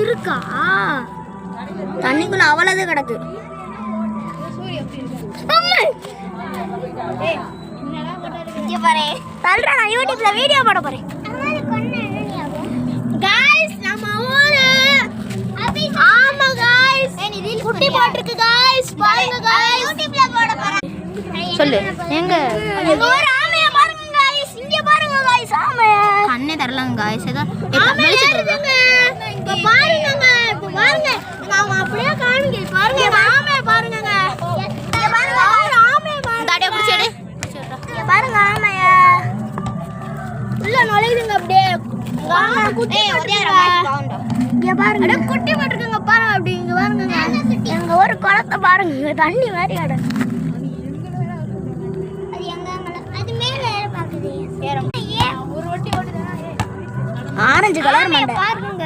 இருக்கா தண்ணிக்குள்ள அவ்வளவு கிடக்கு. நான் யூடியூப்ல வீடியோ போட போறேன். ஆமா गाइस குட்டி போட்டுருக்கு गाइस பாருங்க गाइस யூடியூப்ல போட போறேன். சொல்லு எங்க ஒரு ஆமைய பாருங்க गाइस இங்க பாருங்க गाइस ஆமைய கண்ணே தரலாம் गाइस ஏதோ வெளிச்சத்துங்க இப்ப பாருங்கங்க இப்ப பாருங்க நான் அப்படியே காணுங்க பாருங்க ஆமைய பாருங்கங்க இங்க பாருங்க ஆமைய பாருங்க தாடிய புடிச்சேடு இங்க பாருங்க ஆமைய உள்ள நுழையுதுங்க அப்படியே ஆமா குட்டி போட்டுருங்க இங்க பாருங்க அட குட்டி போட்டுருங்க பாருங்க அப்படி இங்க பாருங்க எங்க ஒரு குளத்தை பாருங்க தண்ணி மாதிரி கிடக்கு. அது எங்க அது மேல ஏற பாக்குது ஏறும் ஒரு வட்டி ஓடுதா ஆரஞ்சு கலர் மண்டை பாருங்க